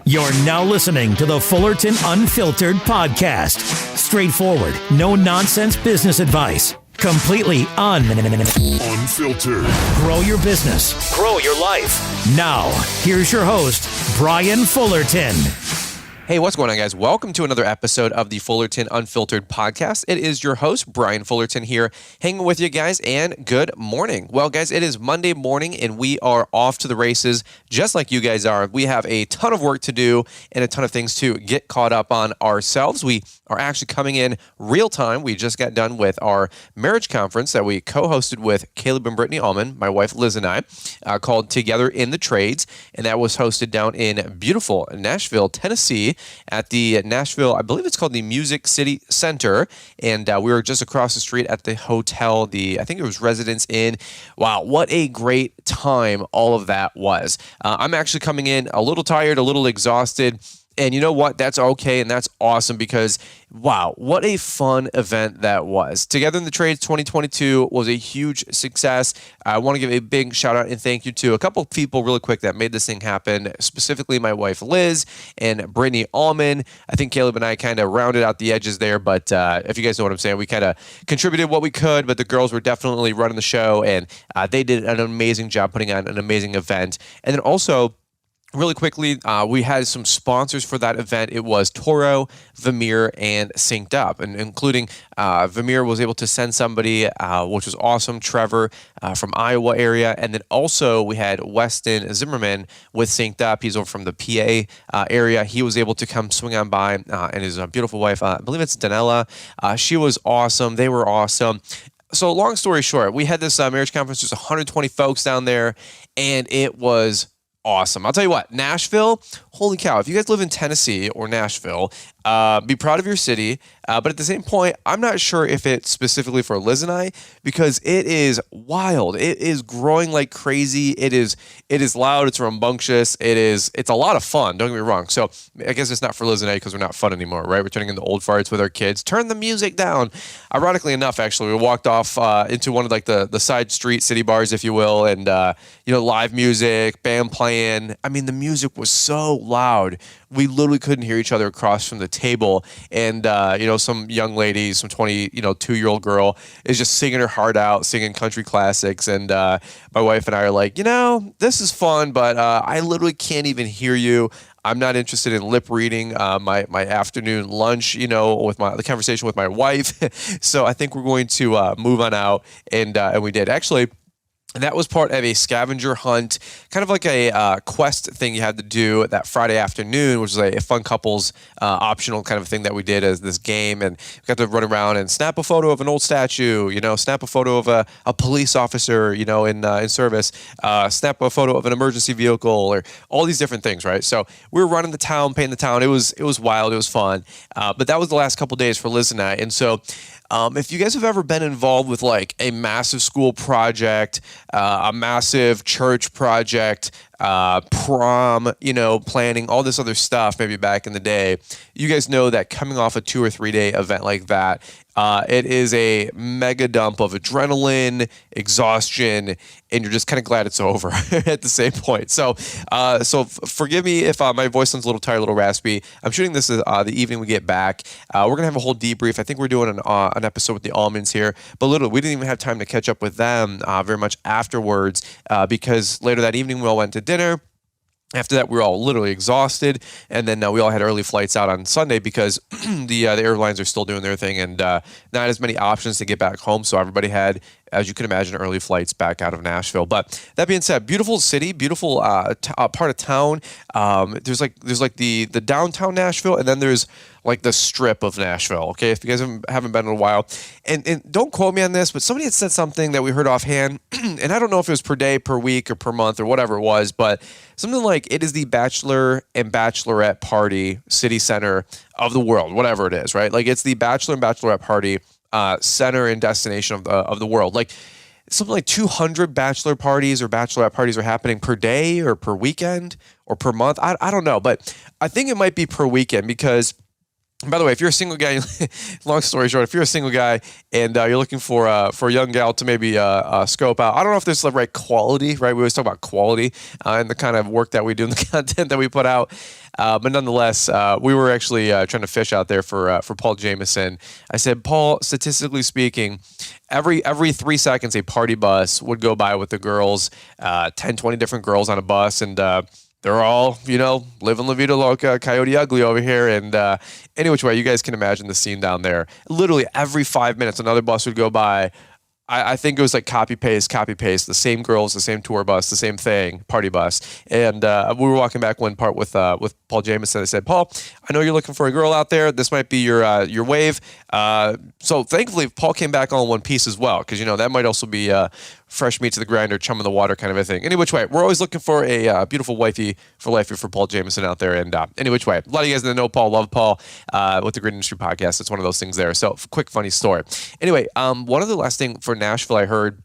You're now listening to the Fullerton Unfiltered podcast. Straightforward, no nonsense business advice. Completely unfiltered. Grow your business. Grow your life. Now, here's your host, Brian Fullerton. Hey, what's going on, guys? Welcome to another episode of the Fullerton Unfiltered podcast. It is your host, Brian Fullerton, here, hanging with you guys, and good morning. Well, guys, it is Monday morning, and we are off to the races, just like you guys are. We have a ton of work to do and a ton of things to get caught up on ourselves. We are actually coming in real time. We just got done with our marriage conference that we co-hosted with Caleb and Brittany Allman, my wife Liz and I, called Together in the Trades, and that was hosted down in beautiful Nashville, Tennessee, at the Nashville, I believe it's called the Music City Center, and we were just across the street at the hotel, I think it was Residence Inn. Wow, what a great time all of that was. I'm actually coming in a little tired, a little exhausted, and you know what? That's okay, and that's awesome because, wow, what a fun event that was. Together in the Trades 2022 was a huge success. I want to give a big shout out and thank you to a couple of people really quick that made this thing happen, specifically my wife Liz and Brittany Allman. I think Caleb and I kind of rounded out the edges there, but if you guys know what I'm saying, we kind of contributed what we could, but the girls were definitely running the show, and they did an amazing job putting on an amazing event. And then also, really quickly, we had some sponsors for that event. It was Toro, Vermeer, and Synced Up, and including Vermeer was able to send somebody, which was awesome, Trevor from Iowa area, and then also we had Weston Zimmerman with Synced Up. He's over from the PA area. He was able to come swing on by, and his beautiful wife, I believe it's Danella. She was awesome. They were awesome. So long story short, we had this marriage conference. There's 120 folks down there, and it was awesome. I'll tell you what, Nashville, holy cow, if you guys live in Tennessee or Nashville, be proud of your city. But at the same point, I'm not sure if it's specifically for Liz and I, because it is wild. It is growing like crazy. It is loud. It's rambunctious. It's a lot of fun. Don't get me wrong. So I guess it's not for Liz and I because we're not fun anymore, right? We're turning into old farts with our kids. Turn the music down. Ironically enough, actually, we walked off into one of like the side street city bars, if you will, and live music, band playing. I mean, the music was so loud. We literally couldn't hear each other across from the table. And, some young lady, some 22-year-old girl is just singing her heart out, singing country classics. And my wife and I are like, this is fun, but I literally can't even hear you. I'm not interested in lip reading my afternoon lunch, with the conversation with my wife. So I think we're going to move on out. And we did. Actually, and that was part of a scavenger hunt, kind of like a quest thing you had to do that Friday afternoon, which is a fun couples optional kind of thing that we did as this game. And we got to run around and snap a photo of an old statue, snap a photo of a police officer, in service, snap a photo of an emergency vehicle, or all these different things, right? So we were running the town, painting the town. It was wild. It was fun. But that was the last couple days for Liz and I. And so if you guys have ever been involved with like a massive school project, a massive church project, prom, planning, all this other stuff, maybe back in the day, you guys know that coming off a 2 or 3 day event like that, it is a mega dump of adrenaline, exhaustion, and you're just kind of glad it's over at the same point. So forgive me if my voice sounds a little tired, a little raspy. I'm shooting this the evening we get back. We're going to have a whole debrief. I think we're doing an episode with the Almonds here, but literally we didn't even have time to catch up with them very much afterwards because later that evening we all went to dinner. After that, we were all literally exhausted, and then we all had early flights out on Sunday because the airlines are still doing their thing and not as many options to get back home. So everybody had, as you can imagine, early flights back out of Nashville. But that being said, beautiful city, beautiful part of town. There's like the downtown Nashville, and then there's like the strip of Nashville. Okay, if you guys haven't been in a while, and don't quote me on this, but somebody had said something that we heard offhand, and I don't know if it was per day, per week, or per month, or whatever it was, but something like it is the bachelor and bachelorette party city center of the world, whatever it is, right? Like it's the bachelor and bachelorette party center and destination of the world. Like something like 200 bachelor parties or bachelorette parties are happening per day or per weekend or per month. I don't know, but I think it might be per weekend because By the way, if you're a single guy, long story short, if you're a single guy and you're looking for a young gal to maybe scope out, I don't know if this is the right quality, right? We always talk about quality and the kind of work that we do and the content that we put out. But nonetheless, we were actually trying to fish out there for Paul Jameson. I said, Paul, statistically speaking, every 3 seconds, a party bus would go by with the girls, 10, 20 different girls on a bus. And they're all, living La Vida Loca, Coyote Ugly over here. And any which way, you guys can imagine the scene down there. Literally every 5 minutes, another bus would go by. I think it was like copy paste, the same girls, the same tour bus, the same thing, party bus. And we were walking back one part with Paul Jameson. I said, Paul, I know you're looking for a girl out there. This might be your wave. So thankfully, Paul came back on one piece as well, because that might also be fresh meat to the grinder, chum in the water kind of a thing. Any which way, we're always looking for a beautiful wifey for life for Paul Jameson out there. And any which way, a lot of you guys that know Paul, love Paul with the Grid Industry Podcast. It's one of those things there. So quick, funny story. Anyway, one of the last thing for Nashville I heard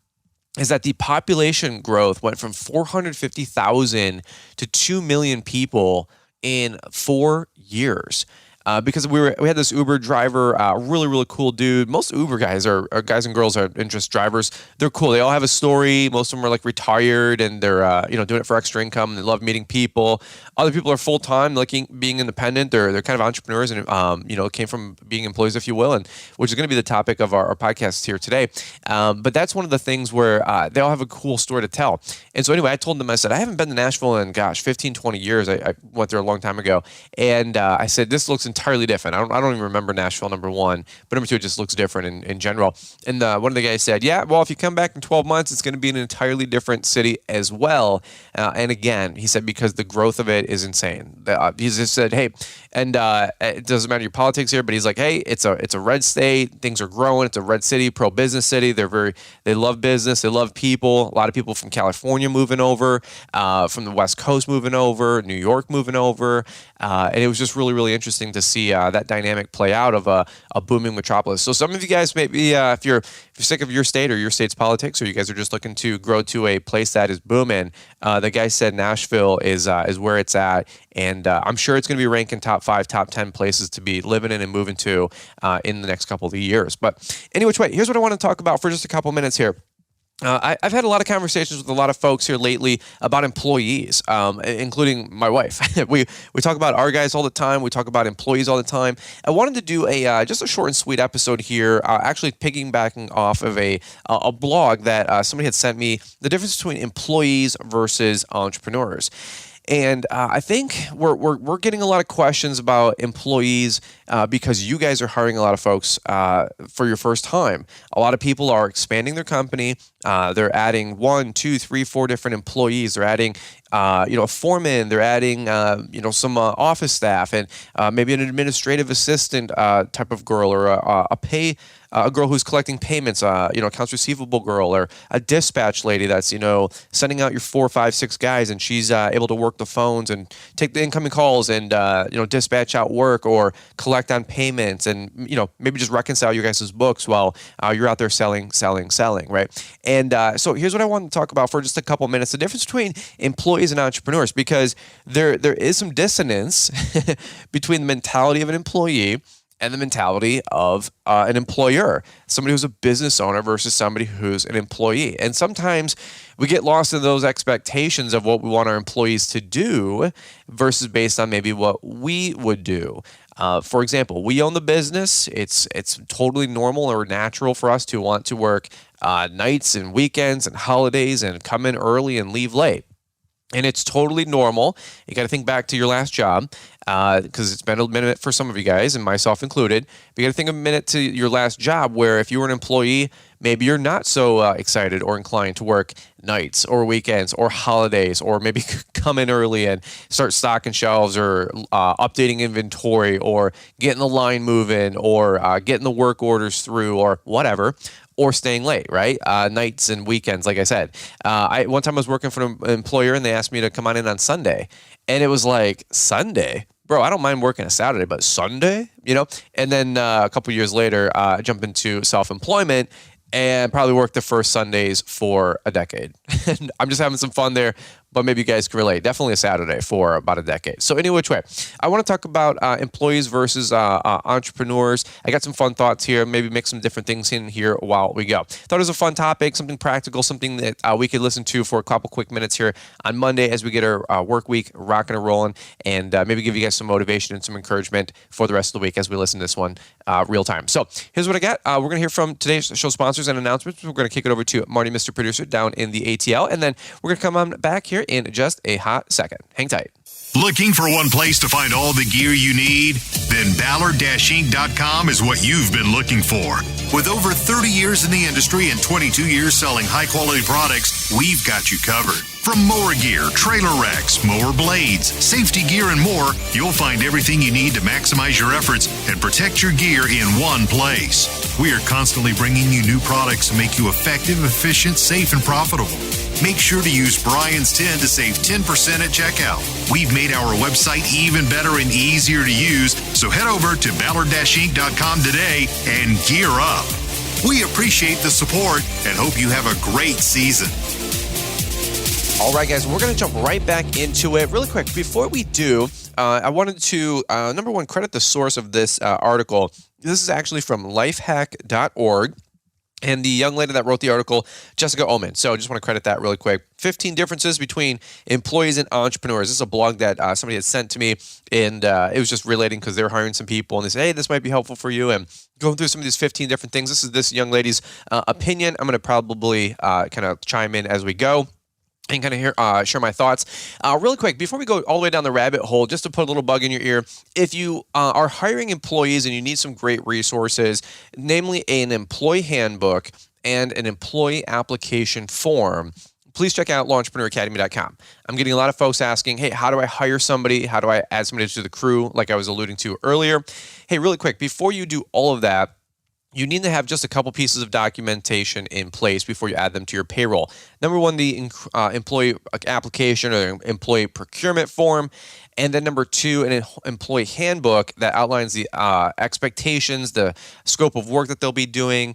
is that the population growth went from 450,000 to 2 million people in 4 years. Because we had this Uber driver, really, really cool dude. Most Uber guys are guys and girls are just drivers. They're cool. They all have a story. Most of them are like retired and they're, doing it for extra income. They love meeting people. Other people are full-time, being independent. They're kind of entrepreneurs and, came from being employees, if you will, and which is going to be the topic of our podcast here today. But that's one of the things where they all have a cool story to tell. And so anyway, I told them, I said, I haven't been to Nashville in, 15, 20 years. I went there a long time ago. And I said, this looks entirely different. I don't even remember Nashville, number one, but number two, it just looks different in general. And one of the guys said, yeah, well, if you come back in 12 months, it's going to be an entirely different city as well. And again, he said, because the growth of it is insane. He just said, hey, and it doesn't matter your politics here, but he's like, hey, it's a red state. Things are growing. It's a red city, pro-business city. They love business. They love people. A lot of people from California moving over, from the West Coast moving over, New York moving over. And it was just really, really interesting to see that dynamic play out of a booming metropolis. So some of you guys, maybe if you're sick of your state or your state's politics, or you guys are just looking to grow to a place that is booming, the guy said Nashville is where it's at. And I'm sure it's going to be ranking top 5, top 10 places to be living in and moving to in the next couple of years. But anyway, which way, here's what I want to talk about for just a couple minutes here. I've had a lot of conversations with a lot of folks here lately about employees, including my wife. we talk about our guys all the time. We talk about employees all the time. I wanted to do just a short and sweet episode here, actually piggybacking off of a blog that somebody had sent me, the difference between employees versus entrepreneurs. And I think we're getting a lot of questions about employees because you guys are hiring a lot of folks for your first time. A lot of people are expanding their company. They're adding 1, 2, 3, 4 different employees. They're adding a foreman. They're adding some office staff and maybe an administrative assistant type of girl, or a girl who's collecting payments, accounts receivable girl, or a dispatch lady that's, sending out your 4, 5, 6 guys, and she's able to work the phones and take the incoming calls and, dispatch out work or collect on payments and, maybe just reconcile your guys' books while you're out there selling, right? And so here's what I want to talk about for just a couple minutes, the difference between employees and entrepreneurs, because there is some dissonance between the mentality of an employee and the mentality of an employer, somebody who's a business owner versus somebody who's an employee. And sometimes we get lost in those expectations of what we want our employees to do versus based on maybe what we would do. For example, we own the business. It's totally normal or natural for us to want to work nights and weekends and holidays and come in early and leave late. And it's totally normal. You got to think back to your last job because it's been a minute for some of you guys, and myself included. But you got to think a minute to your last job where if you were an employee, maybe you're not so excited or inclined to work nights or weekends or holidays, or maybe come in early and start stocking shelves or updating inventory or getting the line moving or getting the work orders through or whatever. Or staying late, right? Nights and weekends, like I said. One time I was working for an employer and they asked me to come on Sunday. And it was like, Sunday? Bro, I don't mind working a Saturday, but Sunday? And then a couple years later, I jumped into self-employment and probably worked the first Sundays for a decade. I'm just having some fun there. but maybe you guys can relate. Definitely a Saturday for about a decade. So any which way, I want to talk about employees versus entrepreneurs. I got some fun thoughts here. Maybe mix some different things in here while we go. Thought it was a fun topic, something practical, something that we could listen to for a couple quick minutes here on Monday as we get our work week rocking and rolling, and maybe give you guys some motivation and some encouragement for the rest of the week as we listen to this one real time. So here's what I got. We're going to hear from today's show sponsors and announcements. We're going to kick it over to Marty, Mr. Producer, down in the ATL, and then we're going to come on back here in just a hot second. Hang tight. Looking for one place to find all the gear you need? Then Ballard-Inc.com is what you've been looking for. With over 30 years in the industry and 22 years selling high-quality products, we've got you covered. From mower gear, trailer racks, mower blades, safety gear, and more, you'll find everything you need to maximize your efforts and protect your gear in one place. We are constantly bringing you new products to make you effective, efficient, safe, and profitable. Make sure to use Brian's 10 to save 10% at checkout. We've made our website even better and easier to use, so head over to Ballard-Inc.com today and gear up. We appreciate the support and hope you have a great season. All right, guys, we're going to jump right back into it. Really quick, before we do, I wanted to, number one, credit the source of this article. This is actually from lifehack.org. And the young lady that wrote the article, Jessica Oman. So I just want to credit that really quick. 15 differences between employees and entrepreneurs. This is a blog that somebody had sent to me, and it was just relating because they were hiring some people, and they said, hey, this might be helpful for you. And going through some of these 15 different things. This is this young lady's opinion. I'm going to probably kind of chime in as we go and kind of share my thoughts. Really quick, before we go all the way down the rabbit hole, just to put a little bug in your ear, if you are hiring employees and you need some great resources, namely an employee handbook and an employee application form, please check out lawnchpreneuracademy.com. I'm getting a lot of folks asking, hey, how do I hire somebody? How do I add somebody to the crew, like I was alluding to earlier? Hey, really quick, before you do all of that, you need to have just a couple pieces of documentation in place before you add them to your payroll. Number one, the employee application or employee procurement form. And then number two, an employee handbook that outlines the expectations, the scope of work that they'll be doing,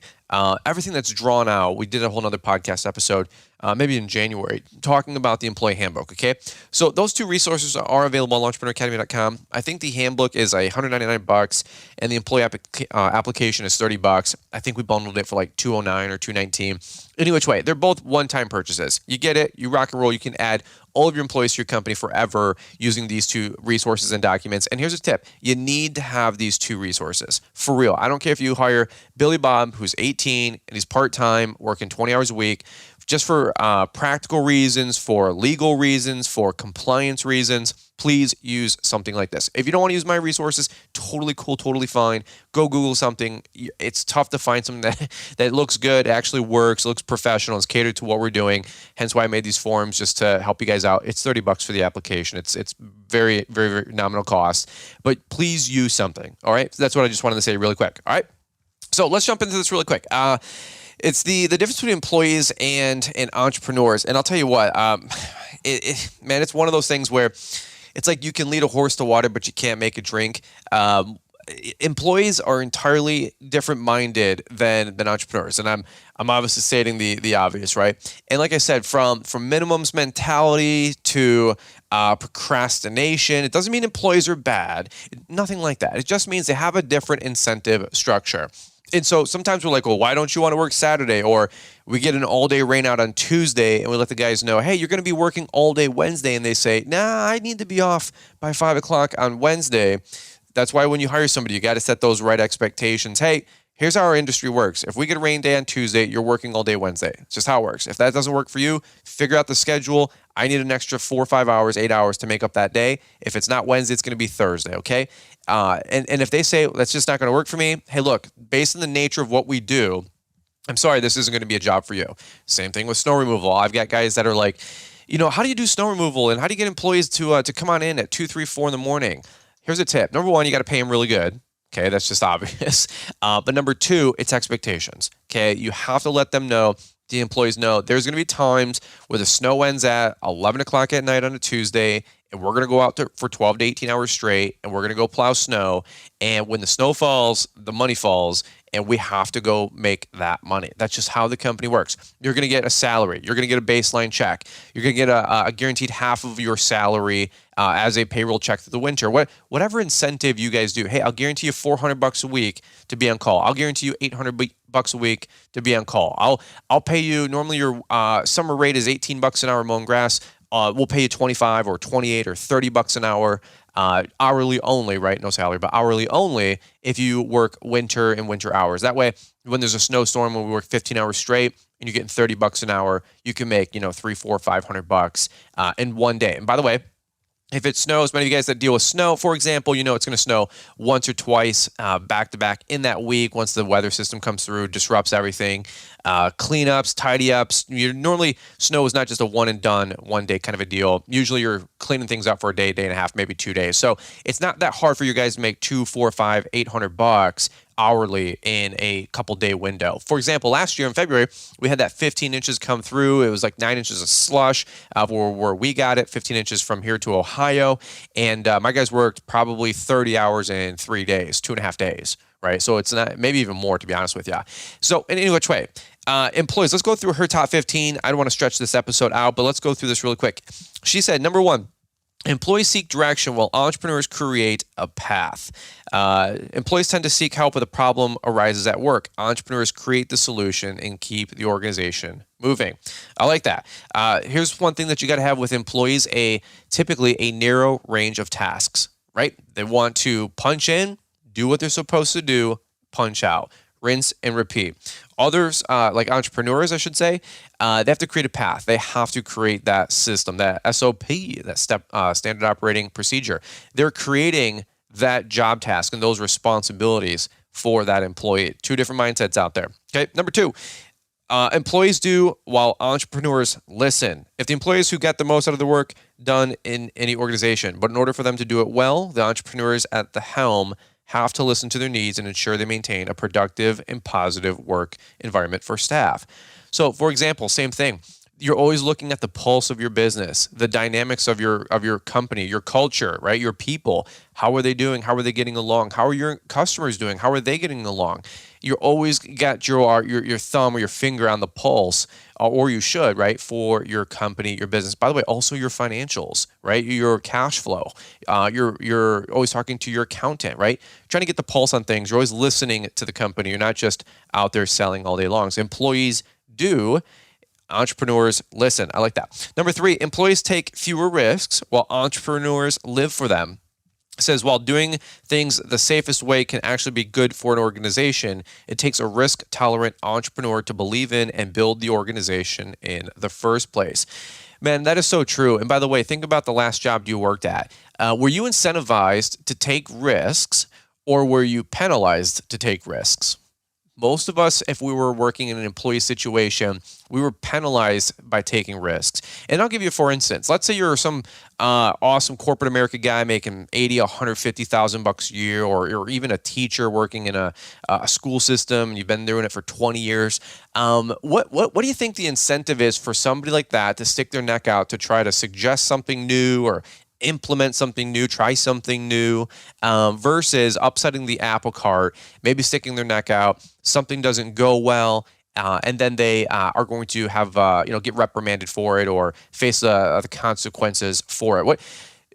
everything that's drawn out. We did a whole nother podcast episode, maybe in January, talking about the employee handbook, okay? So those two resources are available on launchpreneuracademy.com. I think the handbook is $199 and the employee application is $30. I think we bundled it for like $209 or $219. Any which way, they're both one-time purchases. You get it, you rock and roll, you can add all of your employees to your company forever using these two resources and documents. And here's a tip. You need to have these two resources. For real. I don't care if you hire Billy Bob, who's 18, and he's part-time, working 20 hours a week, just for practical reasons, for legal reasons, for compliance reasons. Please use something like this. If you don't want to use my resources, totally cool, totally fine. Go Google something. It's tough to find something that looks good, actually works, looks professional, is catered to what we're doing. Hence why I made these forms, just to help you guys out. It's $30 for the application. It's very, very, very nominal cost. But please use something. All right? So that's what I just wanted to say really quick. All right? So let's jump into this really quick. It's the difference between employees and entrepreneurs. And I'll tell you what, man, it's one of those things where it's like you can lead a horse to water, but you can't make it drink. Employees are entirely different minded than entrepreneurs. And I'm obviously stating the obvious, right? And like I said, from minimums mentality to procrastination, it doesn't mean employees are bad. Nothing like that. It just means they have a different incentive structure. And so sometimes we're like, well, why don't you want to work Saturday? Or we get an all-day rain out on Tuesday and we let the guys know, hey, you're going to be working all day Wednesday. And they say, nah, I need to be off by 5 o'clock on Wednesday. That's why when you hire somebody, you got to set those right expectations. Hey, here's how our industry works. If we get a rain day on Tuesday, you're working all day Wednesday. It's just how it works. If that doesn't work for you, figure out the schedule. I need an extra 4 or 5 hours, 8 hours to make up that day. If it's not Wednesday, it's going to be Thursday, okay? And if they say, that's just not going to work for me, hey, look, based on the nature of what we do, I'm sorry, this isn't going to be a job for you. Same thing with snow removal. I've got guys that are like, how do you do snow removal? And how do you get employees to come on in at 2, 3, 4 in the morning? Here's a tip. Number one, you got to pay them really good. Okay, that's just obvious. But number two, it's expectations. Okay, you have to let them know, the employees know, there's going to be times where the snow ends at 11 o'clock at night on a Tuesday and we're going to go out there for 12 to 18 hours straight, and we're going to go plow snow. And when the snow falls, the money falls, and we have to go make that money. That's just how the company works. You're going to get a salary. You're going to get a baseline check. You're going to get a guaranteed half of your salary as a payroll check through the winter. Whatever incentive you guys do. Hey, I'll guarantee you $400 a week to be on call. I'll guarantee you $800 a week to be on call. I'll pay you. Normally, your summer rate is $18 an hour mowing grass. We'll pay you 25 or 28 or $30 an hour. Hourly only, right? No salary, but hourly only if you work winter and winter hours. That way, when there's a snowstorm, when we work 15 hours straight and you're getting $30 an hour, you can make, $300, $400, $500 in one day. And by the way, if it snows, many of you guys that deal with snow, for example, it's going to snow once or twice back to back in that week once the weather system comes through, disrupts everything. Cleanups, tidy ups. Normally, snow is not just a one and done, one day kind of a deal. Usually you're cleaning things up for a day, day and a half, maybe 2 days. So it's not that hard for you guys to make $200, $400, $500, $800 hourly in a couple day window. For example, last year in February, we had that 15 inches come through. It was like 9 inches of slush where we got it, 15 inches from here to Ohio. And my guys worked probably 30 hours in 3 days, 2.5 days, right? So it's not, maybe even more, to be honest with you. So in any which way, employees, let's go through her top 15. I don't want to stretch this episode out, but let's go through this really quick. She said, number one, employees seek direction while entrepreneurs create a path. Employees tend to seek help when a problem arises at work. Entrepreneurs create the solution and keep the organization moving. I like that. Here's one thing that you got to have with employees, typically a narrow range of tasks, right? They want to punch in, do what they're supposed to do, punch out, rinse and repeat. Others, like entrepreneurs, I should say, they have to create a path. They have to create that system, that SOP, that standard operating procedure. They're creating that job task and those responsibilities for that employee. Two different mindsets out there. Okay, number two, employees do while entrepreneurs listen. If the employees who get the most out of the work done in any organization, but in order for them to do it well, the entrepreneurs at the helm have to listen to their needs and ensure they maintain a productive and positive work environment for staff. So, for example, same thing. You're always looking at the pulse of your business, the dynamics of your company, your culture, right? Your people. How are they doing? How are they getting along? How are your customers doing? How are they getting along? You're always got your thumb or your finger on the pulse, or you should, right, for your company, your business. By the way, also your financials, right? Your cash flow. You're always talking to your accountant, right? Trying to get the pulse on things. You're always listening to the company. You're not just out there selling all day long. So employees do. Entrepreneurs listen. I like that. Number three, employees take fewer risks while entrepreneurs live for them. It says, while doing things the safest way can actually be good for an organization, it takes a risk-tolerant entrepreneur to believe in and build the organization in the first place. Man, that is so true. And by the way, think about the last job you worked at. Were you incentivized to take risks, or were you penalized to take risks? Most of us, if we were working in an employee situation, we were penalized by taking risks. And I'll give you, for instance, let's say you're some awesome corporate America guy making $80,000, $150,000 a year, or even a teacher working in a school system, and you've been doing it for 20 years. What do you think the incentive is for somebody like that to stick their neck out to try to suggest something new or implement something new, try something new, versus upsetting the apple cart, maybe sticking their neck out, something doesn't go well, and then they are going to have get reprimanded for it or face the consequences for it.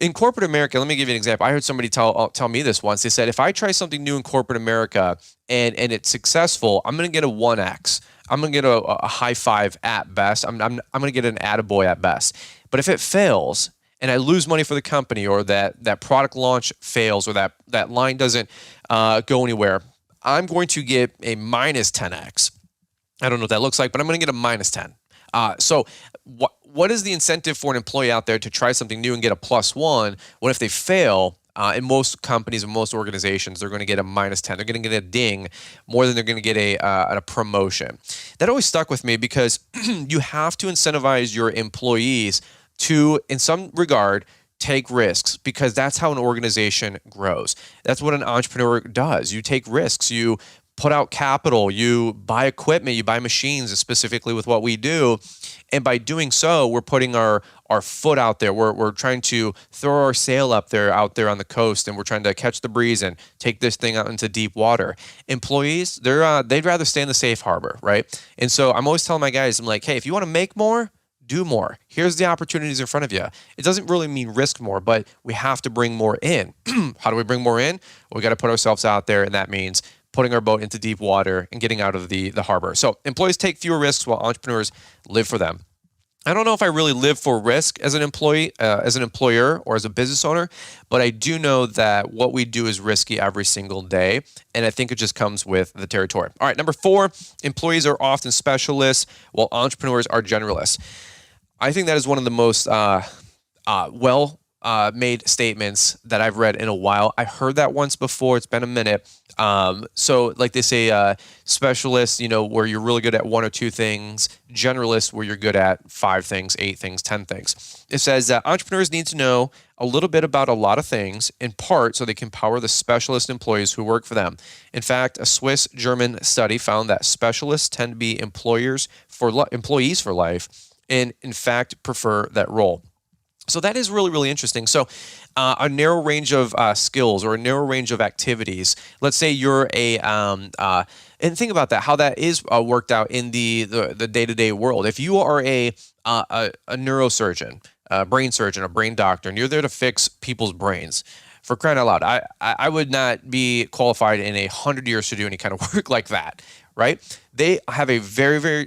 In corporate America, let me give you an example. I heard somebody tell me this once. They said, if I try something new in corporate America and it's successful, I'm going to get a 1X. I'm going to get a high five at best. I'm going to get an attaboy at best. But if it fails, and I lose money for the company, or that product launch fails, or that line doesn't go anywhere, I'm going to get a minus 10x. I don't know what that looks like, but I'm going to get a minus 10. So what is the incentive for an employee out there to try something new and get a +1? What if they fail? In most companies and most organizations, they're going to get a minus 10. They're going to get a ding more than they're going to get a promotion. That always stuck with me because you have to incentivize your employees to, in some regard, take risks, because that's how an organization grows. That's what an entrepreneur does. You take risks. You put out capital, you buy equipment, you buy machines, specifically with what we do. And by doing so, we're putting our foot out there. We're trying to throw our sail out there on the coast, and we're trying to catch the breeze and take this thing out into deep water. Employees, they'd rather stay in the safe harbor, right? And so I'm always telling my guys, I'm like, hey, if you want to make more, do more. Here's the opportunities in front of you. It doesn't really mean risk more, but we have to bring more in. How do we bring more in? Well, we got to put ourselves out there, and that means putting our boat into deep water and getting out of the harbor. So employees take fewer risks while entrepreneurs live for them. I don't know if I really live for risk as an employee, as an employer, or as a business owner, but I do know that what we do is risky every single day, and I think it just comes with the territory. All right, number 4, employees are often specialists while entrepreneurs are generalists. I think that is one of the most made statements that I've read in a while. I heard that once before. It's been a minute. So like they say, specialist, where you're really good at 1 or 2 things, generalist, where you're good at 5 things, 8 things, 10 things. It says that entrepreneurs need to know a little bit about a lot of things, in part so they can power the specialist employees who work for them. In fact, a Swiss-German study found that specialists tend to be employees for life, and in fact prefer that role. So that is really, really interesting. So a narrow range of skills or a narrow range of activities. Let's say you're and think about that, how that is worked out in the day-to-day world. If you are a neurosurgeon, a brain surgeon, a brain doctor, and you're there to fix people's brains, for crying out loud, I would not be qualified in 100 years to do any kind of work like that, right? They have a very, very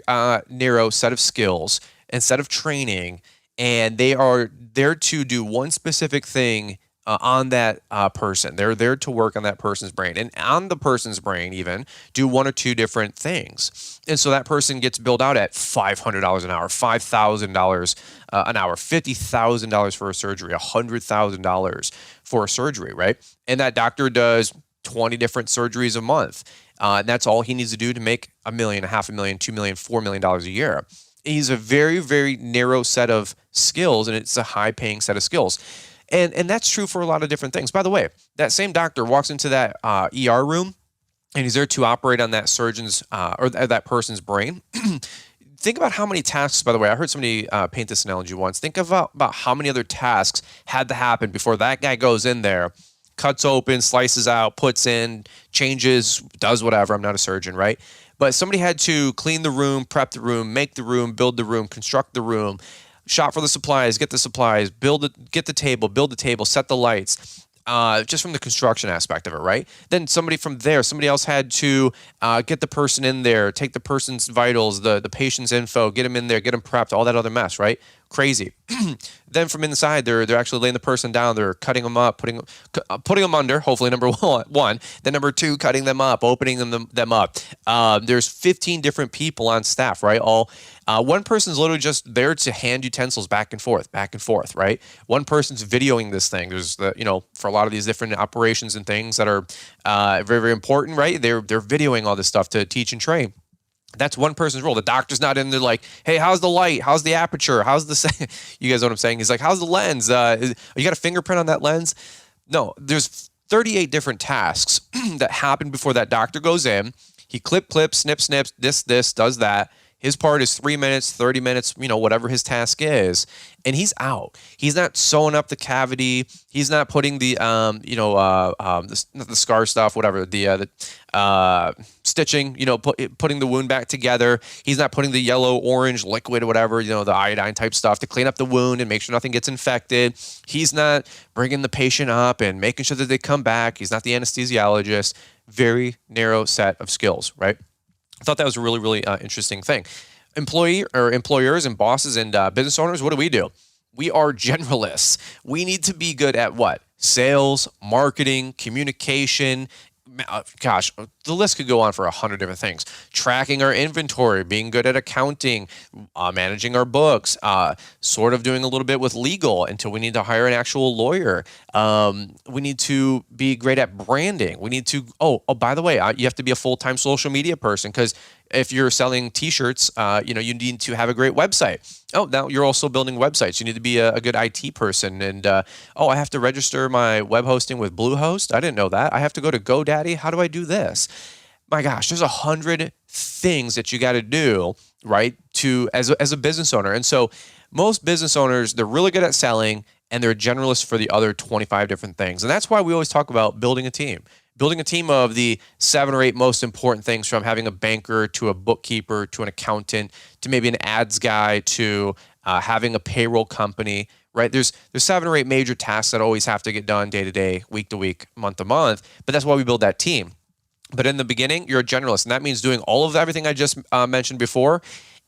narrow set of skills and set of training, and they are there to do one specific thing on that person. They're there to work on that person's brain, and on the person's brain even do 1 or 2 different things. And so that person gets billed out at $500 an hour, $5,000 an hour, $50,000 for a surgery, $100,000 for a surgery, right? And that doctor does 20 different surgeries a month. And that's all he needs to do to make $1 million, $500,000, $2 million, $4 million a year. He's a very, very narrow set of skills, and it's a high-paying set of skills. And that's true for a lot of different things. By the way, that same doctor walks into that ER room, and he's there to operate on that surgeon's or that person's brain. Think about how many tasks, by the way, I heard somebody paint this analogy once. Think about how many other tasks had to happen before that guy goes in there, cuts open, slices out, puts in, changes, does whatever. I'm not a surgeon, right? But somebody had to clean the room, prep the room, make the room, build the room, construct the room, shop for the supplies, get the supplies, get the table, build the table, set the lights, just from the construction aspect of it, right? Then somebody else had to get the person in there, take the person's vitals, the patient's info, get them in there, get them prepped, all that other mess, right? Crazy. Then from inside, they're actually laying the person down. They're cutting them up, putting them under, hopefully number one. Then number 2, cutting them up, opening them up. There's 15 different people on staff, right? One person's literally just there to hand utensils back and forth, right? One person's videoing this thing. There's for a lot of these different operations and things that are very, very important, right? They're videoing all this stuff to teach and train. That's one person's role. The doctor's not in there like, hey, how's the light? How's the aperture? How's the... You guys know what I'm saying? He's like, how's the lens? You got a fingerprint on that lens? No, there's 38 different tasks that happen before that doctor goes in. He clips, snips, this, does that. His part is 3 minutes, 30 minutes, whatever his task is, and he's out. He's not sewing up the cavity. He's not putting the, the scar stuff, whatever, the stitching, putting the wound back together. He's not putting the yellow, orange liquid or whatever, the iodine type stuff to clean up the wound and make sure nothing gets infected. He's not bringing the patient up and making sure that they come back. He's not the anesthesiologist. Very narrow set of skills, right? I thought that was a really, really interesting thing. Employers and bosses and business owners, what do? We are generalists. We need to be good at what? Sales, marketing, communication. Gosh, the list could go on for 100 different things. Tracking our inventory, being good at accounting, managing our books, sort of doing a little bit with legal until we need to hire an actual lawyer. We need to be great at branding. We need to, by the way, you have to be a full-time social media person because if you're selling t-shirts, you need to have a great website. Oh, now you're also building websites. You need to be a good IT person. And, I have to register my web hosting with Bluehost. I didn't know that. I have to go to GoDaddy. How do I do this? my gosh, there's 100 things that you got to do, right, to as a business owner. And so most business owners, they're really good at selling and they're generalists for the other 25 different things. And that's why we always talk about building a team. Building a team of the 7 or 8 most important things, from having a banker to a bookkeeper to an accountant to maybe an ads guy to having a payroll company, right? There's 7 or 8 major tasks that always have to get done day to day, week to week, month to month. But that's why we build that team. But in the beginning, you're a generalist, and that means doing all of everything I just mentioned before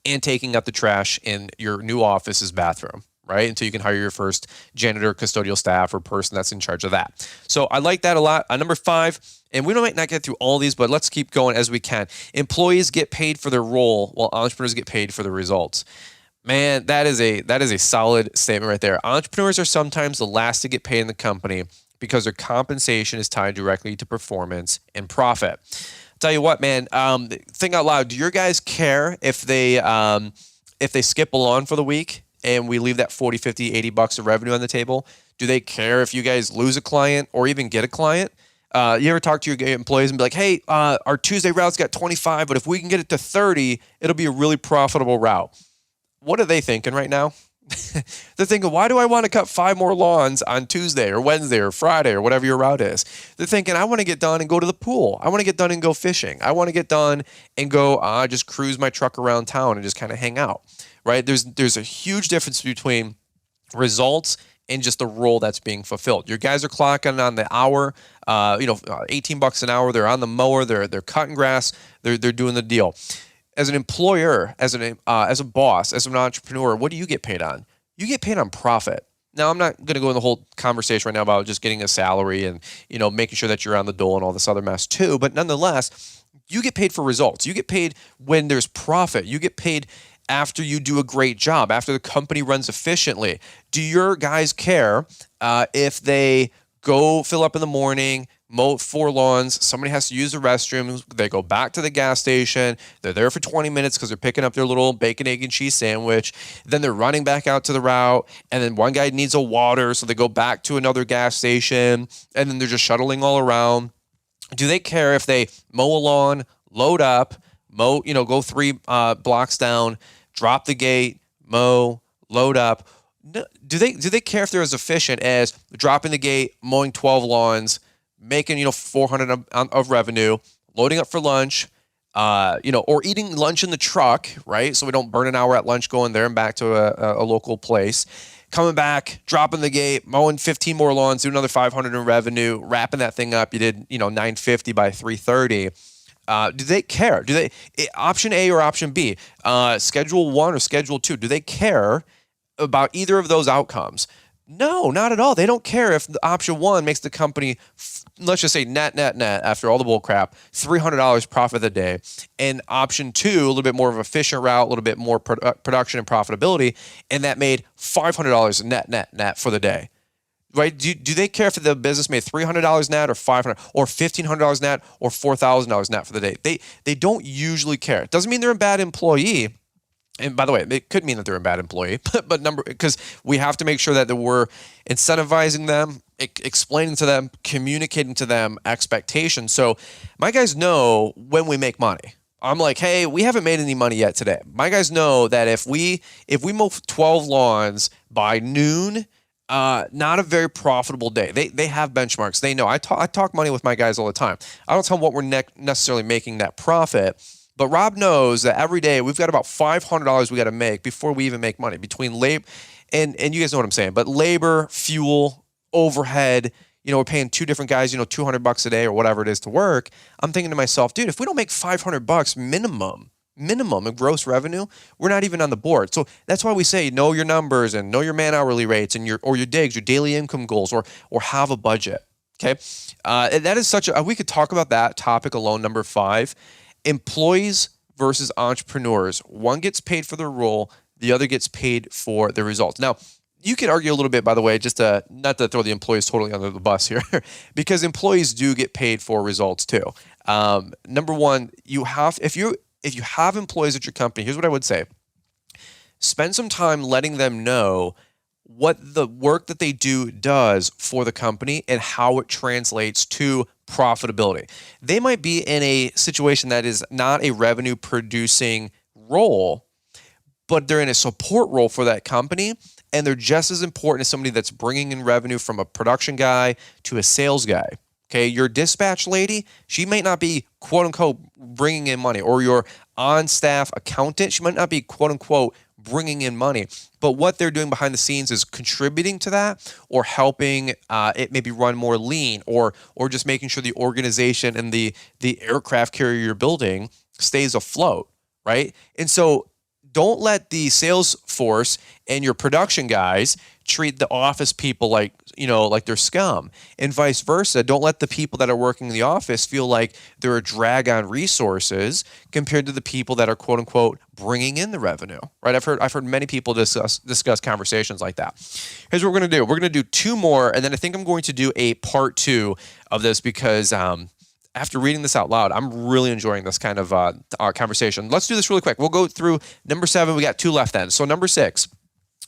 and taking out the trash in your new office's bathroom, right? Until you can hire your first janitor, custodial staff, or person that's in charge of that. So I like that a lot. Number 5, and we might not get through all these, but let's keep going as we can. Employees get paid for their role while entrepreneurs get paid for the results. Man, that is a solid statement right there. Entrepreneurs are sometimes the last to get paid in the company because their compensation is tied directly to performance and profit. I'll tell you what, man, think out loud. Do your guys care if they skip along for the week and we leave that 40, 50, 80 bucks of revenue on the table? Do they care if you guys lose a client or even get a client? You ever talk to your employees and be like, hey, our Tuesday route's got 25, but if we can get it to 30, it'll be a really profitable route. What are they thinking right now? They're thinking, why do I want to cut 5 more lawns on Tuesday or Wednesday or Friday or whatever your route is? They're thinking, I want to get done and go to the pool. I want to get done and go fishing. I want to get done and go just cruise my truck around town and just kind of hang out, right? There's a huge difference between results and just the role that's being fulfilled. Your guys are clocking on the hour, 18 bucks an hour. They're on the mower. They're cutting grass. They're doing the deal. As an employer, as a boss, as an entrepreneur, what do you get paid on? You get paid on profit. Now, I'm not going to go in the whole conversation right now about just getting a salary and, making sure that you're on the dole and all this other mess too. But nonetheless, you get paid for results. You get paid when there's profit. You get paid after you do a great job, after the company runs efficiently. Do your guys care if they go fill up in the morning, mow 4 lawns, somebody has to use the restroom, they go back to the gas station, they're there for 20 minutes because they're picking up their little bacon, egg, and cheese sandwich, then they're running back out to the route, and then one guy needs a water, so they go back to another gas station, and then they're just shuttling all around. Do they care if they mow a lawn, load up, go 3 blocks down, drop the gate, mow, load up? No, do they care if they're as efficient as dropping the gate, mowing 12 lawns, making 400 of revenue, loading up for lunch, or eating lunch in the truck, right? So we don't burn an hour at lunch going there and back to a local place, coming back, dropping the gate, mowing 15 more lawns, do another 500 in revenue, wrapping that thing up. You did 950 by 330. Do they care? Do they option A or option B, schedule 1 or schedule 2? Do they care about either of those outcomes? No, not at all. They don't care if the option 1 makes the company, let's just say net after all the bull crap, $300 profit of the day, and option 2, a little bit more of an efficient route, a little bit more production and profitability, and that made $500 net for the day. Right? Do they care if the business made $300 net or $500 or $1,500 net or $4,000 net for the day? They don't usually care. It doesn't mean they're a bad employee. And by the way, it could mean that they're a bad employee, but because we have to make sure that we're incentivizing them, explaining to them, communicating to them expectations. So my guys know when we make money. I'm like, hey, we haven't made any money yet today. My guys know that if we mow 12 lawns by noon, not a very profitable day. They have benchmarks. They know. I talk money with my guys all the time. I don't tell them what we're necessarily making that profit. But Rob knows that every day we've got about $500 we got to make before we even make money between labor and you guys know what I'm saying. But labor, fuel, overhead, we're paying 2 different guys, $200 a day or whatever it is to work. I'm thinking to myself, dude, if we don't make $500 minimum of gross revenue, we're not even on the board. So that's why we say know your numbers and know your man hourly rates and your digs, your daily income goals, or have a budget. Okay, and that is we could talk about that topic alone. Number 5. Employees versus entrepreneurs. One gets paid for their role, the other gets paid for the results. Now, you could argue a little bit, by the way, just not to throw the employees totally under the bus here, because employees do get paid for results too. Number 1, if you have employees at your company, here's what I would say. Spend some time letting them know what the work that they do does for the company and how it translates to profitability. They might be in a situation that is not a revenue producing role, but they're in a support role for that company, and they're just as important as somebody that's bringing in revenue from a production guy to a sales guy. Okay, your dispatch lady, she might not be quote unquote bringing in money, or your on-staff accountant, she might not be quote unquote bringing in money, but what they're doing behind the scenes is contributing to that, or helping it maybe run more lean, or just making sure the organization and the aircraft carrier you're building stays afloat, right? And so don't let the sales force and your production guys treat the office people like they're scum, and vice versa. Don't let the people that are working in the office feel like they're a drag on resources compared to the people that are quote unquote bringing in the revenue, right? I've heard many people discuss conversations like that. Here's what we're going to do. We're going to do two more, and then I think I'm going to do a part two of this because after reading this out loud, I'm really enjoying this kind of conversation. Let's do this really quick. We'll go through number 7. We got 2 left then. So number 6,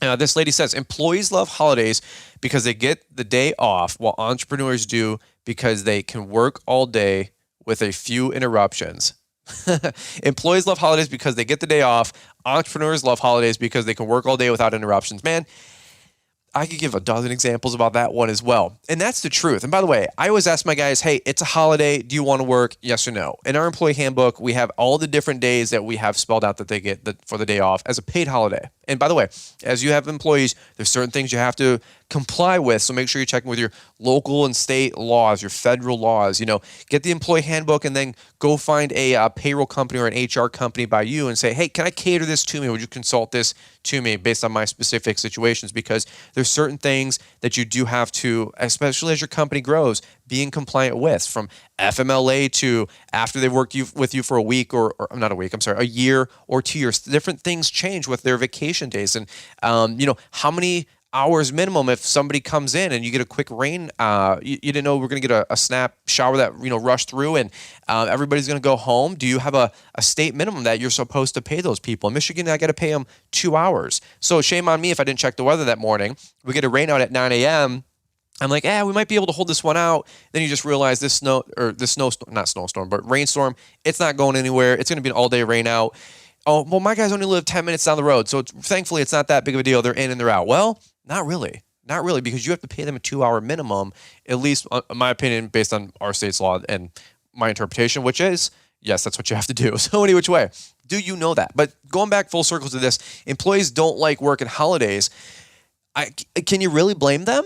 this lady says, employees love holidays because they get the day off, while entrepreneurs do because they can work all day with a few interruptions. Employees love holidays because they get the day off. Entrepreneurs love holidays because they can work all day without interruptions. Man, I could give a dozen examples about that one as well. And that's the truth. And by the way, I always ask my guys, hey, it's a holiday. Do you want to work? Yes or no? In our employee handbook, we have all the different days that we have spelled out that they get for the day off as a paid holiday. And by the way, as you have employees, there's certain things you have to comply with. So make sure you're checking with your local and state laws, your federal laws. Get the employee handbook and then go find a payroll company or an HR company by you and say, hey, can I cater this to me? Would you consult this to me based on my specific situations? Because there's certain things that you do have to, especially as your company grows, being compliant with, from FMLA to after they've worked with you for a week or not a week, a year or 2 years. Different things change with their vacation days. And, how many hours minimum if somebody comes in and you get a quick rain, you didn't know we're going to get a snap shower that, rushed through and everybody's going to go home. Do you have a state minimum that you're supposed to pay those people? In Michigan, I got to pay them 2 hours. So shame on me if I didn't check the weather that morning. We get a rain out at 9 a.m. I'm like, we might be able to hold this one out. Then you just realize rainstorm, it's not going anywhere. It's going to be an all-day rain out. Oh, well, my guys only live 10 minutes down the road, so thankfully it's not that big of a deal. They're in and they're out. Well, not really, because you have to pay them a 2-hour minimum, at least in my opinion, based on our state's law and my interpretation, which is, yes, that's what you have to do. So any which way, do you know that? But going back full circle to this, employees don't like working holidays. Can you really blame them?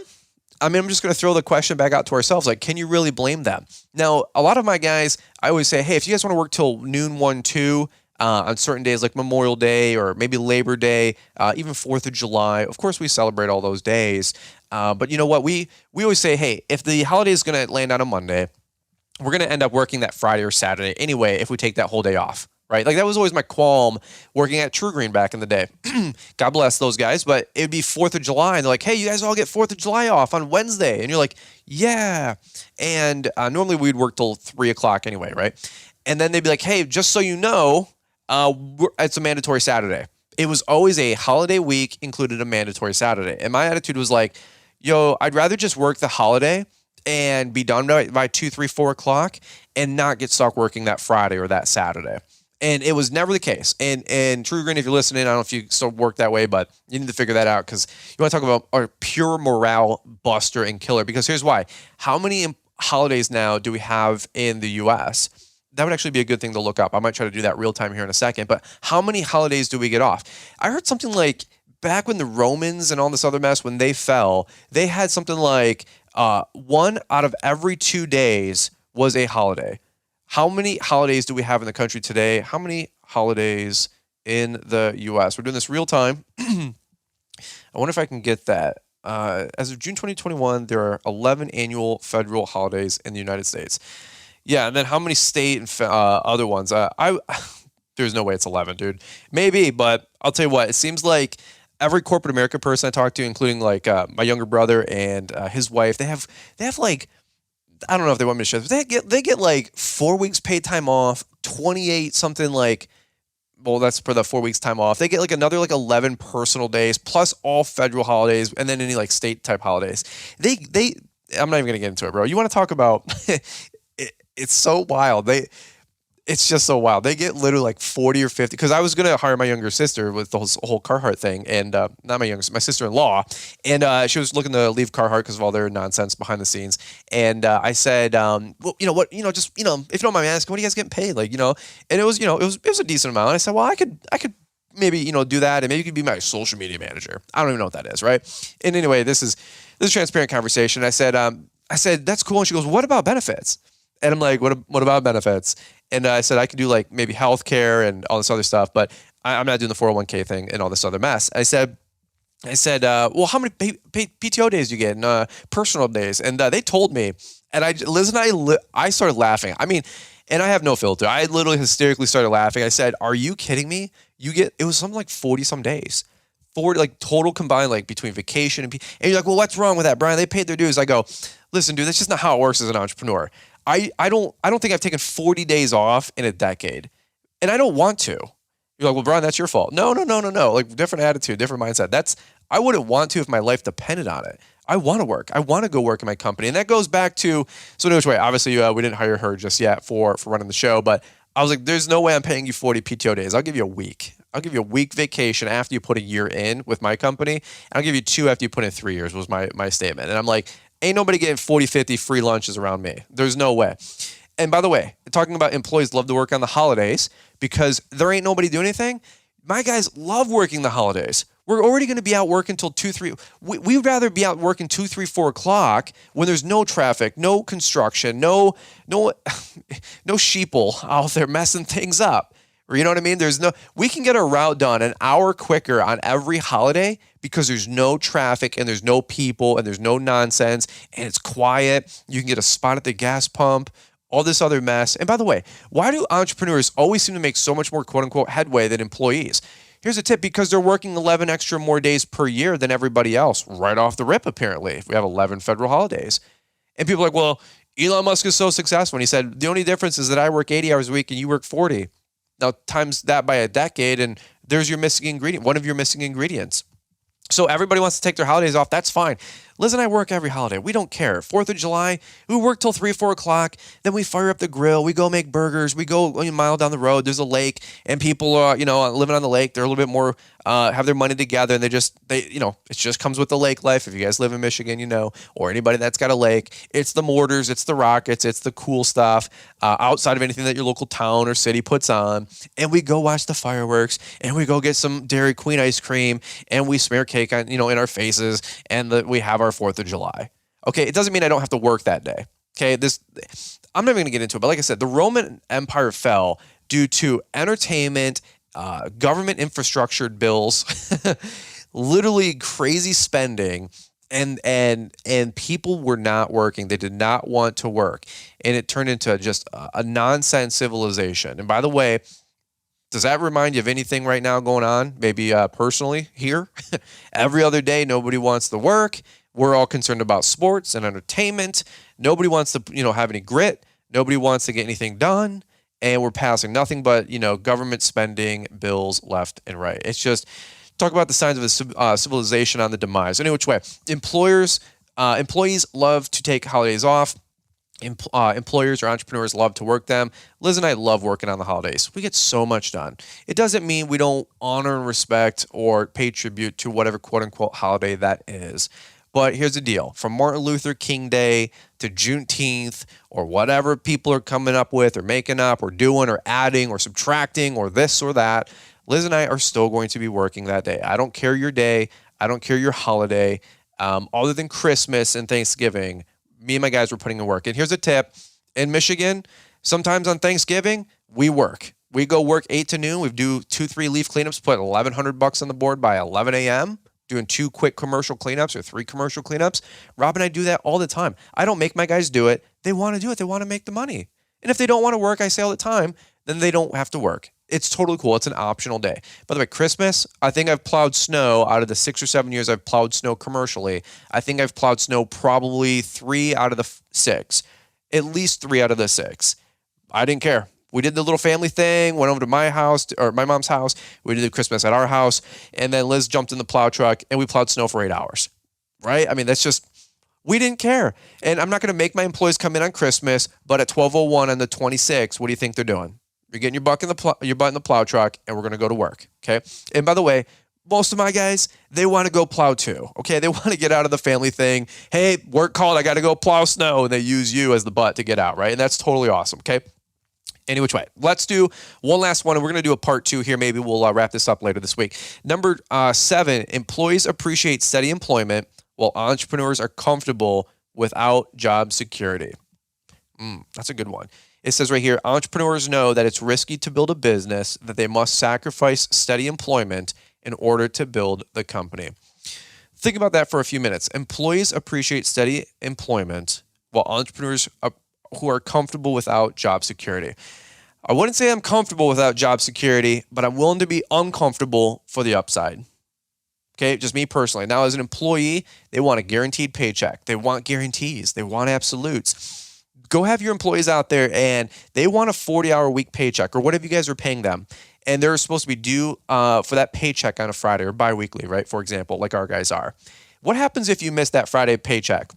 I'm just going to throw the question back out to ourselves. Like, can you really blame them? Now, a lot of my guys, I always say, hey, if you guys want to work till noon, 1, 2, on certain days like Memorial Day or maybe Labor Day, even 4th of July, of course we celebrate all those days. But you know what? We always say, hey, if the holiday is going to land on a Monday, we're going to end up working that Friday or Saturday anyway if we take that whole day off. Right? Like that was always my qualm working at True Green back in the day. God bless those guys, but it would be 4th of July and they're like, hey, you guys all get 4th of July off on Wednesday. And you're like, yeah. And normally we'd work till 3 o'clock anyway, right? And then they'd be like, hey, just so you know, it's a mandatory Saturday. It was always a holiday week included a mandatory Saturday. And my attitude was like, yo, I'd rather just work the holiday and be done by 2, 3, 4 o'clock and not get stuck working that Friday or that Saturday. And it was never the case. And True Green, if you're listening, I don't know if you still work that way, but you need to figure that out because you want to talk about a pure morale buster and killer. Because here's why. How many holidays now do we have in the U.S.? That would actually be a good thing to look up. I might try to do that real time here in a second. But how many holidays do we get off? I heard something like back when the Romans and all this other mess, when they fell, they had something like 1 out of every 2 days was a holiday. How many holidays do we have in the country today? How many holidays in the U.S.? We're doing this real time. I wonder if I can get that. As of June 2021, there are 11 annual federal holidays in the United States. Yeah, and then how many state and other ones? There's no way it's 11, dude. Maybe, but I'll tell you what. It seems like every corporate America person I talk to, including like my younger brother and his wife, they have like, I don't know if they want me to share this, but they get like 4 weeks paid time off, 28 something like, well, that's for the 4 weeks time off. They get like another like 11 personal days plus all federal holidays and then any like state type holidays. I'm not even going to get into it, bro. You want to talk about it's so wild. It's just so wild. They get literally like 40 or 50. Because I was going to hire my younger sister with the whole Carhartt thing. And not my sister-in-law. And she was looking to leave Carhartt because of all their nonsense behind the scenes. And I said, well, you know what, just, if you don't mind me asking, what are you guys getting paid? Like, and it was, it was a decent amount. And I said, well, I could maybe, do that. And maybe you could be my social media manager. I don't even know what that is. Right. And anyway, this is a transparent conversation. I said, that's cool. And she goes, what about benefits? And I'm like, what about benefits? And I said, I could do like maybe healthcare and all this other stuff, but I'm not doing the 401k thing and all this other mess. I said, well, how many PTO days do you get and personal days? And they told me, and Liz and I started laughing. I mean, and I have no filter. I literally hysterically started laughing. I said, are you kidding me? It was something like 40 some days. 40, like total combined, like between vacation and you're like, well, what's wrong with that, Brian? They paid their dues. I go, listen, dude, that's just not how it works as an entrepreneur. I don't think I've taken 40 days off in a decade, and I don't want to. You're like, well, Brian, that's your fault. No. Like different attitude, different mindset. I wouldn't want to if my life depended on it. I want to work. I want to go work in my company. And that goes back to, so in which way, obviously we didn't hire her just yet for running the show, but I was like, there's no way I'm paying you 40 PTO days. I'll give you a week. I'll give you a week vacation after you put a year in with my company. And I'll give you 2 after you put in 3 years was my statement. And I'm like, ain't nobody getting 40, 50 free lunches around me. There's no way. And by the way, talking about employees love to work on the holidays because there ain't nobody doing anything. My guys love working the holidays. We're already going to be out working until 2, 3. We'd rather be out working 2, 3, 4 o'clock when there's no traffic, no construction, no sheeple out there messing things up. Or you know what I mean? We can get a route done an hour quicker on every holiday because there's no traffic and there's no people and there's no nonsense and it's quiet. You can get a spot at the gas pump, all this other mess. And by the way, why do entrepreneurs always seem to make so much more quote unquote headway than employees? Here's a tip, because they're working 11 extra more days per year than everybody else right off the rip, apparently, if we have 11 federal holidays. And people are like, well, Elon Musk is so successful. And he said, the only difference is that I work 80 hours a week and you work 40. Now, times that by a decade, and there's your missing ingredient, one of your missing ingredients. So everybody wants to take their holidays off. That's fine. Liz and I work every holiday. We don't care. 4th of July, we work till 3, 4 o'clock. Then we fire up the grill. We go make burgers. We go a mile down the road. There's a lake, and people are, living on the lake. They're a little bit more, have their money together, and it just comes with the lake life. If you guys live in Michigan, or anybody that's got a lake, it's the mortars, it's the rockets, it's the cool stuff outside of anything that your local town or city puts on. And we go watch the fireworks, and we go get some Dairy Queen ice cream, and we smear cake on, in our faces, and we have our 4th of July. Okay, it doesn't mean I don't have to work that day. Okay, I'm not even going to get into it, but like I said, the Roman Empire fell due to entertainment, government infrastructure bills, literally crazy spending, and people were not working. They did not want to work, and it turned into just a nonsense civilization. And by the way, does that remind you of anything right now going on? Maybe personally here, every other day, nobody wants to work. We're all concerned about sports and entertainment. Nobody wants to, have any grit. Nobody wants to get anything done. And we're passing nothing but, government spending bills left and right. It's just, talk about the signs of a civilization on the demise. Any which way, employees love to take holidays off. Employers or entrepreneurs love to work them. Liz and I love working on the holidays. We get so much done. It doesn't mean we don't honor and respect or pay tribute to whatever quote unquote holiday that is. But here's the deal. From Martin Luther King Day to Juneteenth or whatever people are coming up with or making up or doing or adding or subtracting or this or that, Liz and I are still going to be working that day. I don't care your day. I don't care your holiday. Other than Christmas and Thanksgiving, me and my guys were putting in work. And here's a tip. In Michigan, sometimes on Thanksgiving, we work. We go work 8 to noon. We do 2, 3 leaf cleanups, put $1,100 on the board by 11 a.m., doing 2 quick commercial cleanups or 3 commercial cleanups. Rob and I do that all the time. I don't make my guys do it. They want to do it. They want to make the money. And if they don't want to work, I say all the time, then they don't have to work. It's totally cool. It's an optional day. By the way, Christmas, I think I've plowed snow out of the 6 or 7 years I've plowed snow commercially. I think I've plowed snow probably 3 out of the 6, at least 3 out of the 6. I didn't care. We did the little family thing, went over to my house or my mom's house. We did Christmas at our house. And then Liz jumped in the plow truck and we plowed snow for 8 hours, right? I mean, that's just, We didn't care. And I'm not going to make my employees come in on Christmas, but at 12:01 on the 26th, what do you think they're doing? You're getting your butt in the plow truck, and we're going to go to work. Okay. And by the way, most of my guys, they want to go plow too. Okay. They want to get out of the family thing. Hey, work called. I got to go plow snow. And they use you as the butt to get out. Right. And that's totally awesome. Okay. Any which way. Let's do one last one, and we're going to do a part 2 here. Maybe we'll wrap this up later this week. Number 7, employees appreciate steady employment while entrepreneurs are comfortable without job security. That's a good one. It says right here, entrepreneurs know that it's risky to build a business, that they must sacrifice steady employment in order to build the company. Think about that for a few minutes. Employees appreciate steady employment while entrepreneurs who are comfortable without job security. I wouldn't say I'm comfortable without job security, but I'm willing to be uncomfortable for the upside. Okay, just me personally. Now, as an employee, they want a guaranteed paycheck. They want guarantees. They want absolutes. Go have your employees out there and they want a 40-hour week paycheck or whatever you guys are paying them. And they're supposed to be due for that paycheck on a Friday or bi-weekly, right? For example, like our guys are. What happens if you miss that Friday paycheck?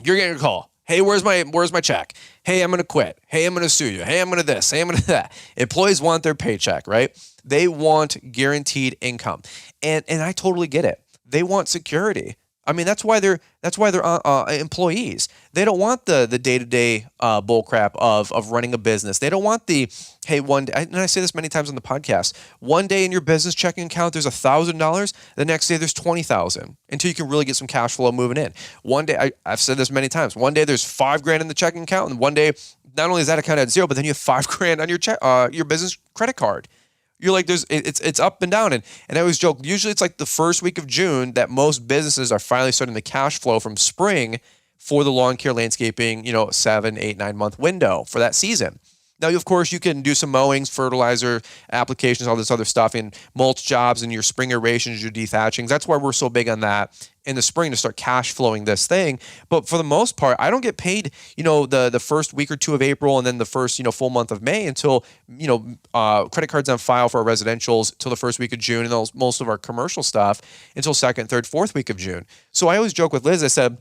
You're getting a call. Hey, where's my check? Hey, I'm going to quit. Hey, I'm going to sue you. Hey, I'm going to this. Hey, I'm going to that. Employees want their paycheck, right? They want guaranteed income. And I totally get it. They want security. I mean, that's why they're employees. They don't want the day-to-day bull crap of running a business. They don't want the, hey, one day, and I say this many times on the podcast, one day in your business checking account, there's $1,000. The next day there's $20,000 until you can really get some cash flow moving in. One day, I've said this many times, one day there's $5,000 in the checking account, and one day, not only is that account at zero, but then you have $5,000 on your business credit card. You're like, it's up and down. And I always joke, usually it's like the first week of June that most businesses are finally starting the cash flow from spring for the lawn care landscaping, 7, 8, 9 month window for that season. Now, of course, you can do some mowings, fertilizer applications, all this other stuff in mulch jobs and your spring aerations, your dethatchings. That's why we're so big on that in the spring to start cash flowing this thing. But for the most part, I don't get paid, the first week or two of April and then the first, full month of May until, credit cards on file for our residentials till the first week of June and most of our commercial stuff until second, third, fourth week of June. So I always joke with Liz, I said,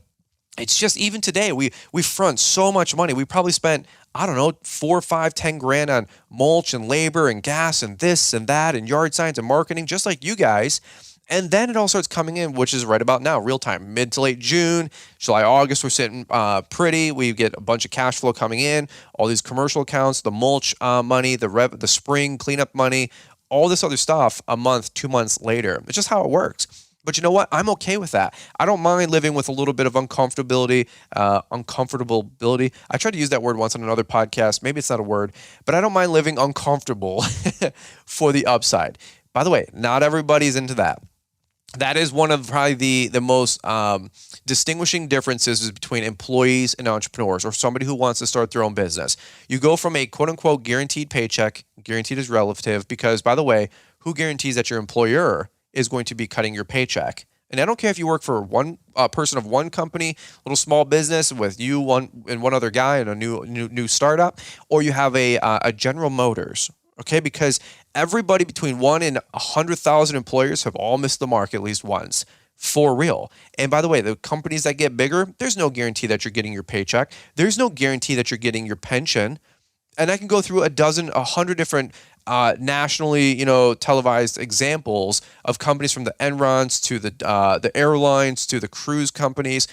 it's just even today, we front so much money. We probably spent, I don't know, 4, 5, 10 grand on mulch and labor and gas and this and that and yard signs and marketing, just like you guys. And then it all starts coming in, which is right about now, real time, mid to late June, July, August, we're sitting pretty. We get a bunch of cash flow coming in, all these commercial accounts, the mulch money, the spring cleanup money, all this other stuff a month, 2 months later. It's just how it works. But you know what? I'm okay with that. I don't mind living with a little bit of uncomfortability. I tried to use that word once on another podcast. Maybe it's not a word, but I don't mind living uncomfortable for the upside. By the way, not everybody's into that. That is one of probably the most distinguishing differences between employees and entrepreneurs or somebody who wants to start their own business. You go from a quote-unquote guaranteed paycheck, guaranteed is relative, because, by the way, who guarantees that your employer is going to be cutting your paycheck? And I don't care if you work for one person of one company, little small business with you one other guy and a new startup, or you have a General Motors. Okay, because everybody between 1 and 100,000 employers have all missed the mark at least once, for real. And by the way, the companies that get bigger, there's no guarantee that you're getting your paycheck. There's no guarantee that you're getting your pension. And I can go through 100 different nationally, televised examples of companies from the Enrons to the airlines to the cruise companies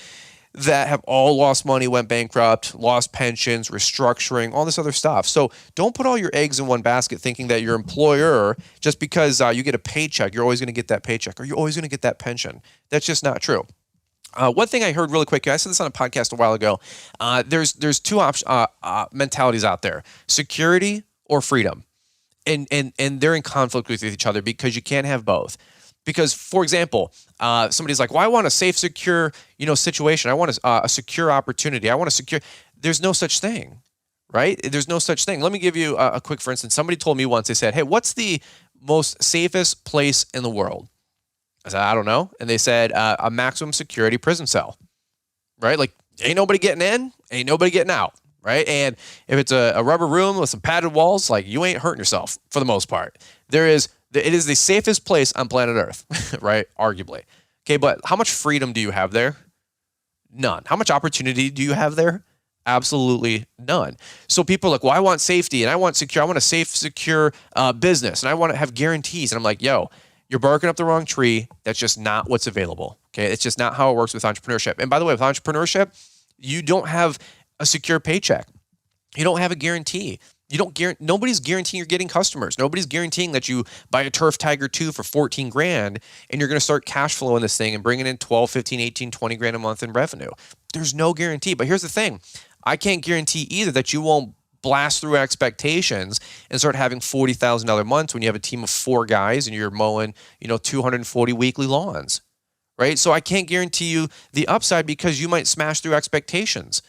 that have all lost money, went bankrupt, lost pensions, restructuring, all this other stuff. So don't put all your eggs in one basket thinking that your employer, just because you get a paycheck, you're always going to get that paycheck or you're always going to get that pension. That's just not true. One thing I heard really quick, I said this on a podcast a while ago, there's two mentalities out there, security or freedom. And they're in conflict with each other because you can't have both. Because, for example, somebody's like, well, I want a safe, secure, situation. I want a secure opportunity. I want a secure. There's no such thing, right? There's no such thing. Let me give you a quick, for instance. Somebody told me once, they said, hey, what's the most safest place in the world? I said, I don't know. And they said, a maximum security prison cell, right? Like, ain't nobody getting in, ain't nobody getting out, right? And if it's a rubber room with some padded walls, like, you ain't hurting yourself for the most part. It is the safest place on planet Earth, right? Arguably. Okay, but how much freedom do you have there? None. How much opportunity do you have there? Absolutely none. So people are like, well, I want safety and I want a safe, secure business and I want to have guarantees. And I'm like, yo, you're barking up the wrong tree. That's just not what's available. Okay. It's just not how it works with entrepreneurship. And by the way, with entrepreneurship, you don't have a secure paycheck. You don't have a guarantee. Nobody's guaranteeing you're getting customers. Nobody's guaranteeing that you buy a Turf Tiger 2 for 14 grand and you're going to start cash flowing this thing and bringing in 12, 15, 18, 20 grand a month in revenue. There's no guarantee. But here's the thing. I can't guarantee either that you won't blast through expectations and start having $40,000 months when you have a team of 4 guys and you're mowing, 240 weekly lawns, right? So I can't guarantee you the upside because you might smash through expectations,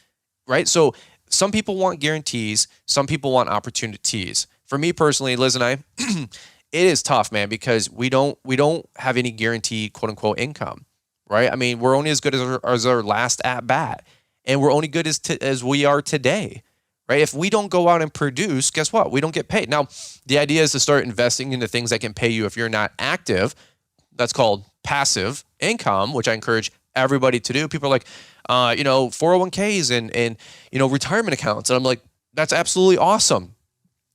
right? So some people want guarantees. Some people want opportunities. For me personally, Liz and I, it is tough, man, because we don't have any guaranteed quote unquote income, right? I mean, we're only as good as our last at bat. And we're only good as we are today, right? If we don't go out and produce, guess what? We don't get paid. Now, the idea is to start investing into things that can pay you if you're not active. That's called passive income, which I encourage everybody to do. People are like, 401ks and retirement accounts. And I'm like, that's absolutely awesome.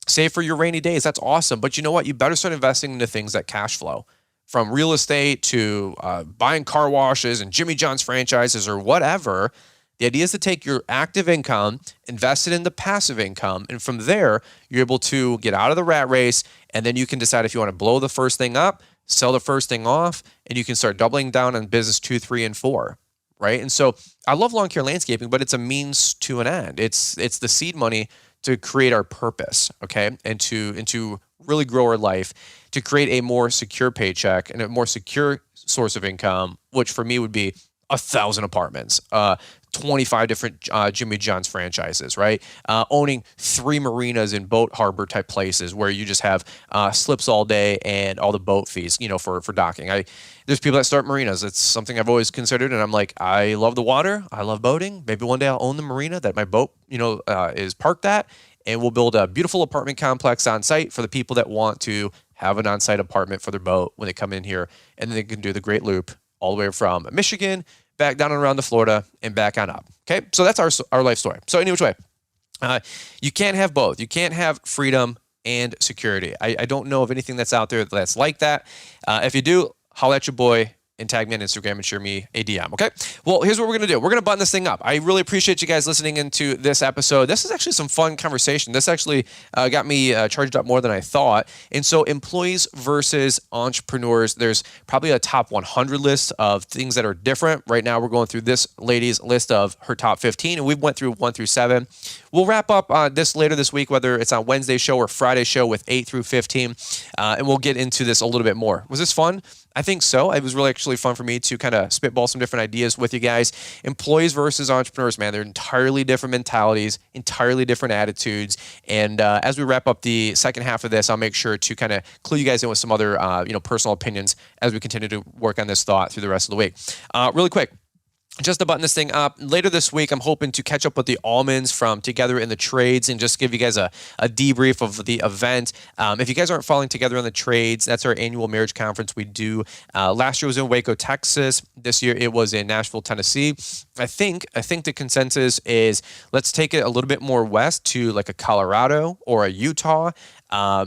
Save for your rainy days. That's awesome. But you know what? You better start investing into things that cash flow. From real estate to buying car washes and Jimmy John's franchises or whatever. The idea is to take your active income, invest it in the passive income, and from there, you're able to get out of the rat race, and then you can decide if you want to blow the first thing up, sell the first thing off, and you can start doubling down on business 2, 3, and 4, right? And so I love lawn care landscaping, but it's a means to an end. It's the seed money to create our purpose, okay, and to really grow our life, to create a more secure paycheck and a more secure source of income, which for me would be 1,000 apartments, 25 different Jimmy John's franchises, right? Owning 3 marinas and boat harbor type places where you just have slips all day and all the boat fees, for docking. There's people that start marinas. It's something I've always considered. And I'm like, I love the water. I love boating. Maybe one day I'll own the marina that my boat, is parked at. And we'll build a beautiful apartment complex on site for the people that want to have an on-site apartment for their boat when they come in here. And then they can do the great loop all the way from Michigan back down and around to Florida and back on up. Okay, so that's our life story. So any which way, you can't have both. You can't have freedom and security. I don't know of anything that's out there that's like that. If you do, holler at your boy and tag me on Instagram and share me a DM, okay? Well, here's what we're going to do. We're going to button this thing up. I really appreciate you guys listening into this episode. This is actually some fun conversation. This actually got me charged up more than I thought. And so employees versus entrepreneurs, there's probably a top 100 list of things that are different. Right now, we're going through this lady's list of her top 15, and we went through 1 through 7. We'll wrap up this later this week, whether it's on Wednesday's show or Friday's show with 8 through 15, and we'll get into this a little bit more. Was this fun? I think so. It was really actually fun for me to kind of spitball some different ideas with you guys. Employees versus entrepreneurs, man, they're entirely different mentalities, entirely different attitudes. And as we wrap up the second half of this, I'll make sure to kind of clue you guys in with some other, personal opinions as we continue to work on this thought through the rest of the week. Really quick. Just to button this thing up, later this week, I'm hoping to catch up with the Almonds from Together in the Trades and just give you guys a debrief of the event. If you guys aren't following Together in the Trades, that's our annual marriage conference we do. Last year was in Waco, Texas. This year it was in Nashville, Tennessee. I think the consensus is let's take it a little bit more west to like a Colorado or a Utah.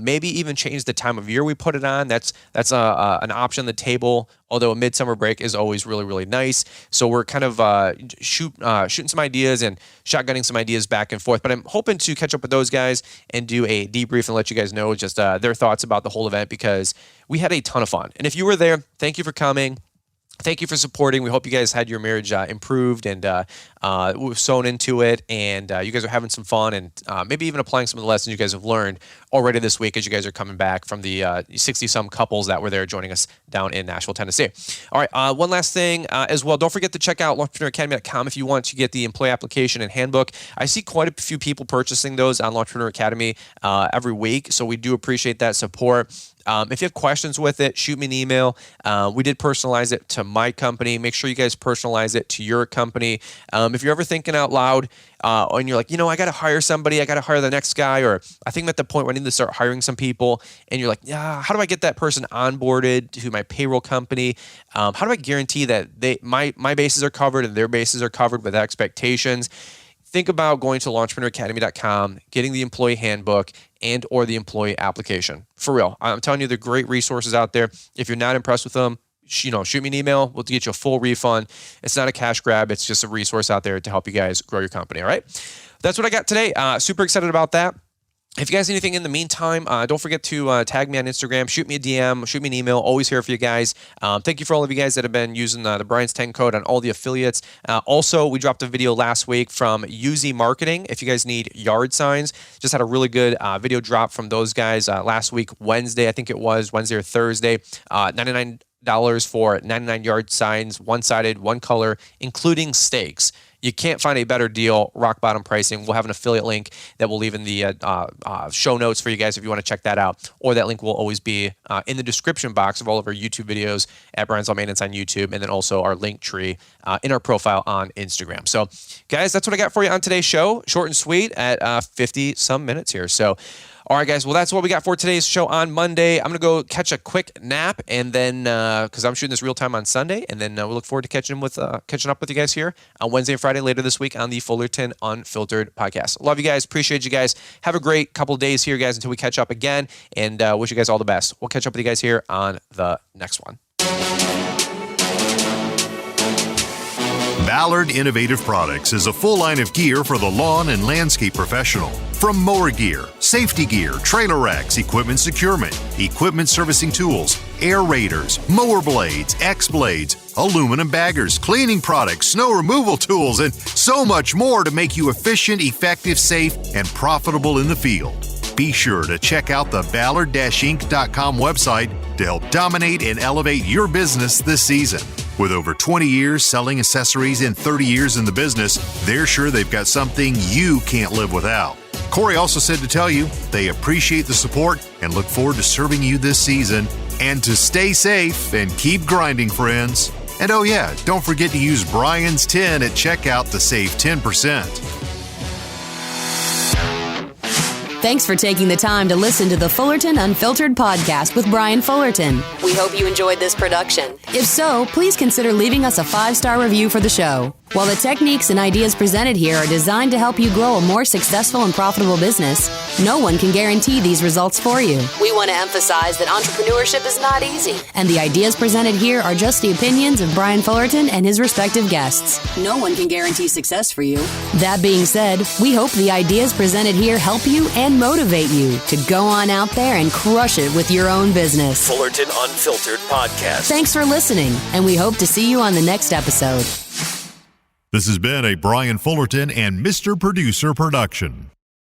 Maybe even change the time of year we put it on. That's an option on the table, although a midsummer break is always really, really nice. So we're kind of shooting some ideas and shotgunning some ideas back and forth. But I'm hoping to catch up with those guys and do a debrief and let you guys know just their thoughts about the whole event because we had a ton of fun. And if you were there, thank you for coming. Thank you for supporting. We hope you guys had your marriage improved and we've sewn into it and you guys are having some fun and maybe even applying some of the lessons you guys have learned already this week as you guys are coming back from the 60-some couples that were there joining us down in Nashville, Tennessee. All right, one last thing as well. Don't forget to check out LaunchpreneurAcademy.com if you want to get the employee application and handbook. I see quite a few people purchasing those on Launchpreneur Academy every week, so we do appreciate that support. If you have questions with it, shoot me an email. We did personalize it to my company. Make sure you guys personalize it to your company. If you're ever thinking out loud and you're like, I got to hire somebody, I got to hire the next guy, or I think I'm at the point where I need to start hiring some people, and you're like, yeah, how do I get that person onboarded to my payroll company? How do I guarantee that my bases are covered and their bases are covered with expectations? Think about going to launchpreneuracademy.com, getting the employee handbook and or the employee application. For real. I'm telling you, there are great resources out there. If you're not impressed with them, shoot me an email. We'll get you a full refund. It's not a cash grab. It's just a resource out there to help you guys grow your company. All right. That's what I got today. Super excited about that. If you guys need anything in the meantime, don't forget to tag me on Instagram, shoot me a DM, shoot me an email. Always here for you guys. Thank you for all of you guys that have been using the Brian's 10 code on all the affiliates. Also, we dropped a video last week from UZ Marketing. If you guys need yard signs, just had a really good video drop from those guys last week, Wednesday. I think it was Wednesday or Thursday. $99 for 99 yard signs, one-sided, one color, including stakes. You can't find a better deal, rock bottom pricing. We'll have an affiliate link that we'll leave in the show notes for you guys if you want to check that out. Or that link will always be in the description box of all of our YouTube videos at Brian's Lawn Maintenance on YouTube, and then also our link tree in our profile on Instagram. So, guys, that's what I got for you on today's show. Short and sweet at 50-some minutes here. So, all right, guys. Well, that's what we got for today's show on Monday. I'm going to go catch a quick nap, and then because I'm shooting this real time on Sunday, and then we look forward to catching up with you guys here on Wednesday and Friday later this week on the Fullerton Unfiltered podcast. Love you guys. Appreciate you guys. Have a great couple of days here, guys, until we catch up again, and wish you guys all the best. We'll catch up with you guys here on the next one. Ballard Innovative Products is a full line of gear for the lawn and landscape professional. From mower gear, safety gear, trailer racks, equipment securement, equipment servicing tools, aerators, mower blades, X-blades, aluminum baggers, cleaning products, snow removal tools, and so much more to make you efficient, effective, safe, and profitable in the field. Be sure to check out the Ballard-Inc.com website to help dominate and elevate your business this season. With over 20 years selling accessories and 30 years in the business, they're sure they've got something you can't live without. Corey also said to tell you they appreciate the support and look forward to serving you this season, and to stay safe and keep grinding, friends. And oh yeah, don't forget to use Brian's 10 at checkout to save 10%. Thanks for taking the time to listen to the Fullerton Unfiltered podcast with Brian Fullerton. We hope you enjoyed this production. If so, please consider leaving us a 5-star review for the show. While the techniques and ideas presented here are designed to help you grow a more successful and profitable business, no one can guarantee these results for you. We want to emphasize that entrepreneurship is not easy, and the ideas presented here are just the opinions of Brian Fullerton and his respective guests. No one can guarantee success for you. That being said, we hope the ideas presented here help you and motivate you to go on out there and crush it with your own business. Fullerton Unfiltered Podcast. Thanks for listening, and we hope to see you on the next episode. This has been a Brian Fullerton and Mr. Producer production.